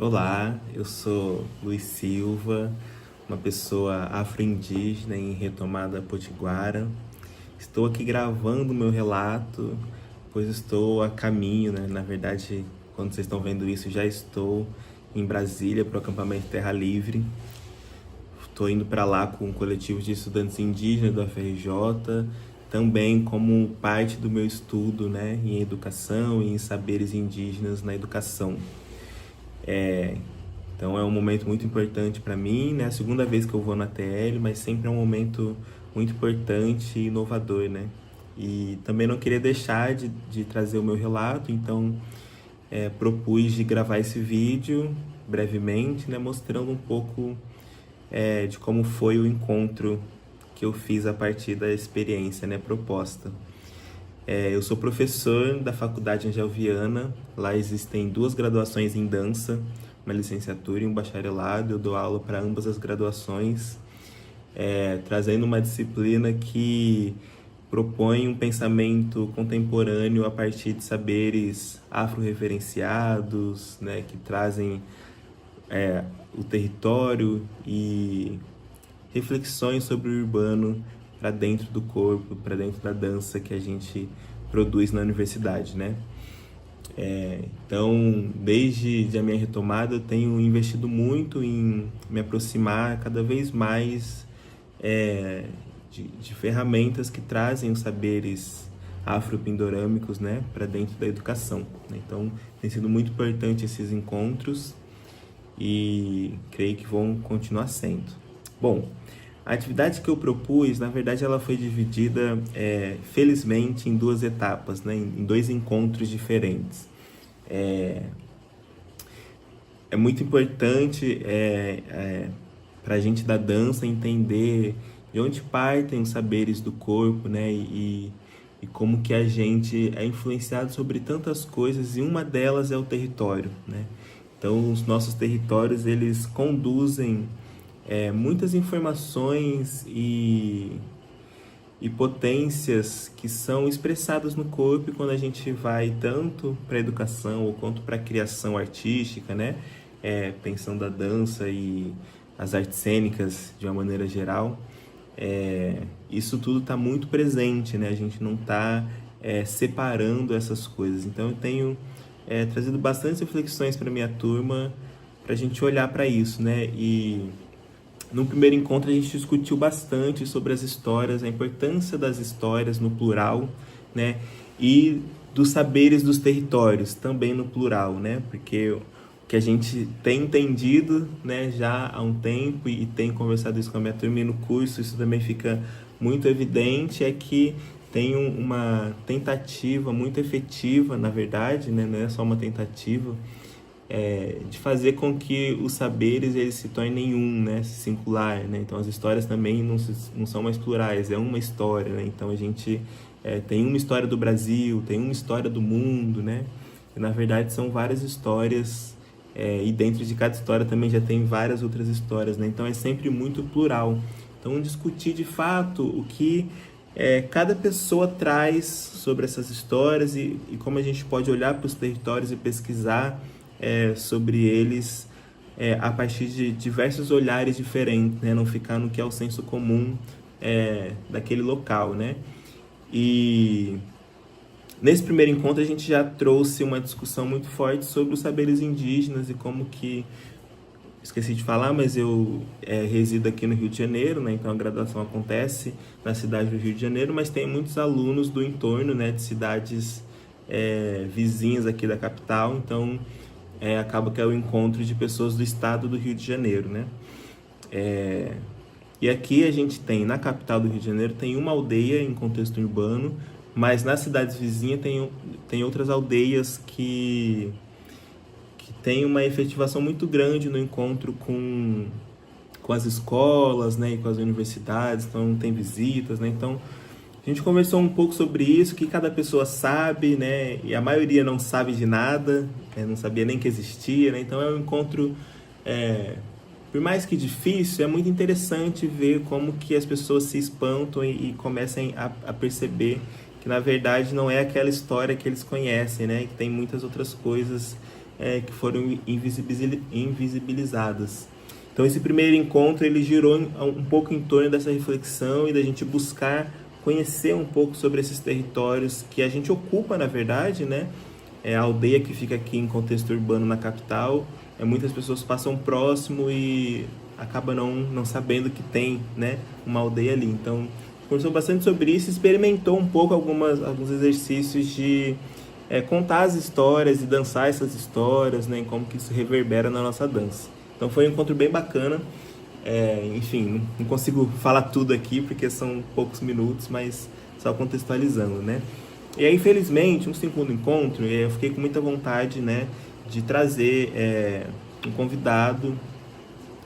Olá, eu sou Luiz Silva, uma pessoa afro-indígena em Retomada Potiguara. Estou aqui gravando o meu relato, pois estou a caminho, né? Na verdade, quando vocês estão vendo isso, já estou em Brasília para o acampamento Terra Livre. Estou indo para lá com um coletivo de estudantes indígenas do UFRJ, também como parte do meu estudo, né, em educação e em saberes indígenas na educação. Então é um momento muito importante para mim, né? A segunda vez que eu vou na TL, mas sempre é um momento muito importante e inovador, né? E também não queria deixar de trazer o meu relato, então propus de gravar esse vídeo brevemente, né? Mostrando um pouco de como foi o encontro que eu fiz a partir da experiência, né, proposta. Eu sou professor da Faculdade Angel Viana. Lá existem 2 graduações em dança, uma licenciatura e um bacharelado. Eu dou aula para ambas as graduações, trazendo uma disciplina que propõe um pensamento contemporâneo a partir de saberes afro-referenciados, né, que trazem o território e reflexões sobre o urbano para dentro do corpo, para dentro da dança que a gente produz na universidade, né? Então, desde a minha retomada, eu tenho investido muito em me aproximar cada vez mais de ferramentas que trazem os saberes afropindorâmicos, né, para dentro da educação. Então, tem sido muito importante esses encontros e creio que vão continuar sendo. Bom, a atividade que eu propus, na verdade, ela foi dividida, felizmente, em 2 etapas, né? Em 2 encontros diferentes. É muito importante para a gente da dança entender de onde partem os saberes do corpo, né? E como que a gente é influenciado sobre tantas coisas, e uma delas é o território, né? Então, os nossos territórios, eles conduzem muitas informações e potências que são expressadas no corpo quando a gente vai tanto para a educação ou quanto para a criação artística, né? Pensando a dança e as artes cênicas de uma maneira geral. Isso tudo está muito presente, né? A gente não está separando essas coisas. Então eu tenho trazido bastantes reflexões para minha turma para a gente olhar para isso, né? E no primeiro encontro a gente discutiu bastante sobre as histórias, a importância das histórias no plural, né? E dos saberes dos territórios, também no plural, né? Porque o que a gente tem entendido, né, já há um tempo, e tem conversado isso com a minha turma e no curso, isso também fica muito evidente, é que tem uma tentativa muito efetiva, na verdade, né? Não é só uma tentativa, de fazer com que os saberes eles se tornem né, singular, né? Então as histórias também não são mais plurais, é uma história, né? Então a gente tem uma história do Brasil, tem uma história do mundo, né? E na verdade são várias histórias, e dentro de cada história também já tem várias outras histórias, né? Então é sempre muito plural. Então discutir de fato o que cada pessoa traz sobre essas histórias e como a gente pode olhar para os territórios e pesquisar sobre eles a partir de diversos olhares diferentes, né? Não ficar no que é o senso comum daquele local, né? E nesse primeiro encontro a gente já trouxe uma discussão muito forte sobre os saberes indígenas e como que... Esqueci de falar, mas eu resido aqui no Rio de Janeiro, né? Então a graduação acontece na cidade do Rio de Janeiro, mas tem muitos alunos do entorno, né, de cidades vizinhas aqui da capital, então acaba que é o encontro de pessoas do estado do Rio de Janeiro, né? E aqui a gente tem, na capital do Rio de Janeiro, tem uma aldeia em contexto urbano, mas nas cidades vizinhas tem outras aldeias que tem uma efetivação muito grande no encontro com as escolas, né, e com as universidades, então tem visitas, né? Então a gente conversou um pouco sobre isso, que cada pessoa sabe, né? E a maioria não sabe de nada, não sabia nem que existia, né? Então é um encontro, por mais que difícil, é muito interessante ver como que as pessoas se espantam e começam a perceber que na verdade não é aquela história que eles conhecem, né? Que tem muitas outras coisas que foram invisibilizadas. Então esse primeiro encontro ele girou um pouco em torno dessa reflexão e da gente buscar conhecer um pouco sobre esses territórios que a gente ocupa, na verdade, né? A aldeia que fica aqui em contexto urbano na capital, muitas pessoas passam próximo e acabam não sabendo que tem, né, uma aldeia ali. Então, conversou bastante sobre isso, experimentou um pouco alguns exercícios de contar as histórias e dançar essas histórias, né, em como que isso reverbera na nossa dança. Então foi um encontro bem bacana. Enfim, não consigo falar tudo aqui porque são poucos minutos, mas só contextualizando, né? E aí, infelizmente, no segundo encontro, eu fiquei com muita vontade, né, de trazer um convidado,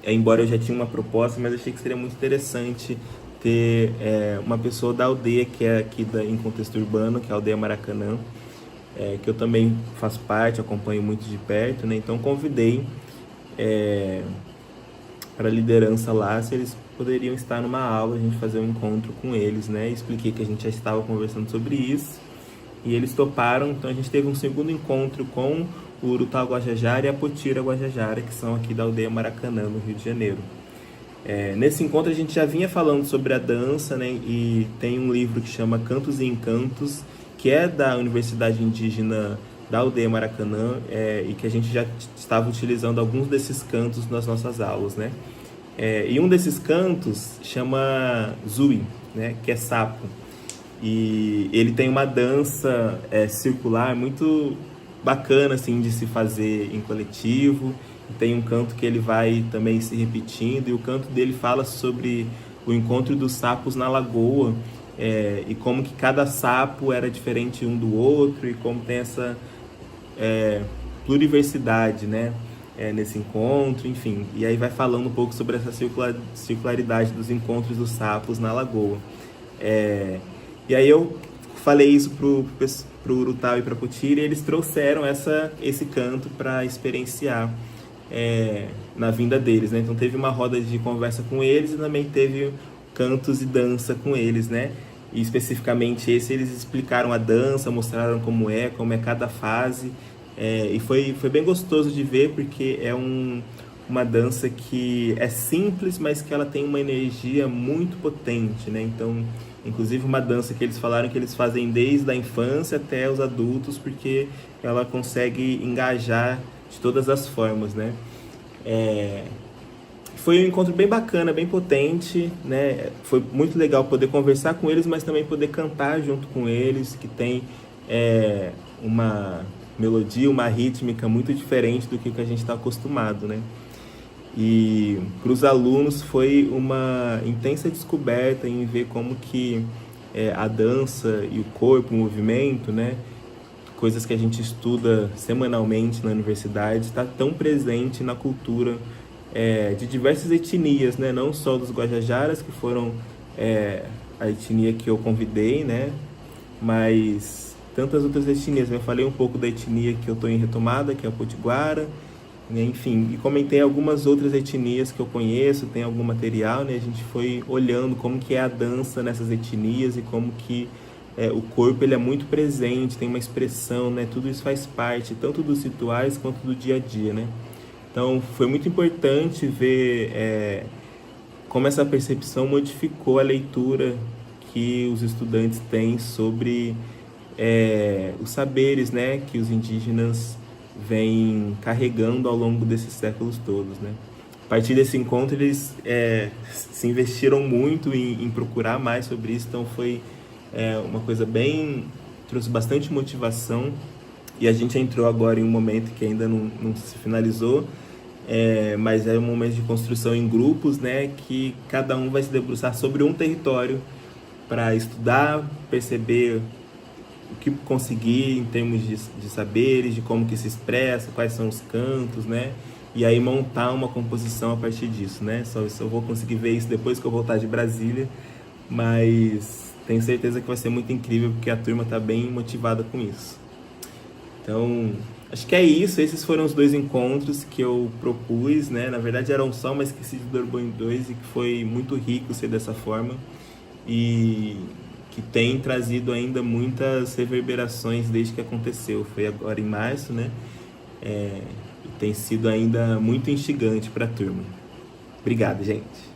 embora eu já tinha uma proposta, mas achei que seria muito interessante ter uma pessoa da aldeia que é aqui em contexto urbano, que é a Aldeia Maracanã, que eu também faço parte, acompanho muito de perto, né? Então convidei para a liderança lá se eles poderiam estar numa aula, a gente fazer um encontro com eles, né? Expliquei que a gente já estava conversando sobre isso e eles toparam. Então a gente teve um segundo encontro com o Urutá Guajajara e a Potira Guajajara, que são aqui da Aldeia Maracanã, no Rio de Janeiro. Nesse encontro a gente já vinha falando sobre a dança, né? E tem um livro que chama Cantos e Encantos, que é da Universidade Indígena da Aldeia Maracanã, e que a gente já estava utilizando alguns desses cantos nas nossas aulas, né? E um desses cantos chama Zui, né? Que é sapo. E ele tem uma dança circular muito bacana assim, de se fazer em coletivo. Tem um canto que ele vai também se repetindo, e o canto dele fala sobre o encontro dos sapos na lagoa, e como que cada sapo era diferente um do outro, e como tem essa pluriversidade, né, nesse encontro, enfim. E aí vai falando um pouco sobre essa circularidade dos encontros dos sapos na lagoa. E aí eu falei isso pro Urutá e pra Potira, e eles trouxeram esse canto para experienciar na vinda deles, né? Então teve uma roda de conversa com eles e também teve cantos e dança com eles, né? E especificamente eles explicaram a dança, mostraram como é cada fase, e foi bem gostoso de ver, porque é uma dança que é simples, mas que ela tem uma energia muito potente, né? Então, inclusive uma dança que eles falaram que eles fazem desde a infância até os adultos, porque ela consegue engajar de todas as formas, né? Foi um encontro bem bacana, bem potente, né? Foi muito legal poder conversar com eles, mas também poder cantar junto com eles, que tem uma melodia, uma rítmica muito diferente do que a gente está acostumado, né? E para os alunos foi uma intensa descoberta em ver como que a dança e o corpo, o movimento, né? Coisas que a gente estuda semanalmente na universidade, está tão presente na cultura de diversas etnias, né? Não só dos Guajajaras, que foram a etnia que eu convidei, né? Mas tantas outras etnias. Eu falei um pouco da etnia que eu estou em retomada, que é a Potiguara, né? Enfim, e comentei algumas outras etnias que eu conheço, tem algum material, né? A gente foi olhando como que é a dança nessas etnias e como que o corpo ele é muito presente, tem uma expressão, né? Tudo isso faz parte tanto dos rituais quanto do dia a dia, né? Então foi muito importante ver como essa percepção modificou a leitura que os estudantes têm sobre os saberes, né? Que os indígenas vêm carregando ao longo desses séculos todos, né? A partir desse encontro eles se investiram muito em procurar mais sobre isso, então foi uma coisa trouxe bastante motivação, e a gente entrou agora em um momento que ainda não se finalizou, mas é um momento de construção em grupos, né, que cada um vai se debruçar sobre um território para estudar, perceber o que conseguir em termos de saberes, de como que se expressa, quais são os cantos, né, e aí montar uma composição a partir disso, né. Só eu vou conseguir ver isso depois que eu voltar de Brasília, mas tenho certeza que vai ser muito incrível, porque a turma está bem motivada com isso. Então, acho que é isso. Esses foram os 2 encontros que eu propus, né? Na verdade eram só, mas que se desdobrou em 2, e que foi muito rico ser dessa forma. E que tem trazido ainda muitas reverberações desde que aconteceu. Foi agora em março, né? e tem sido ainda muito instigante para a turma. Obrigado, gente.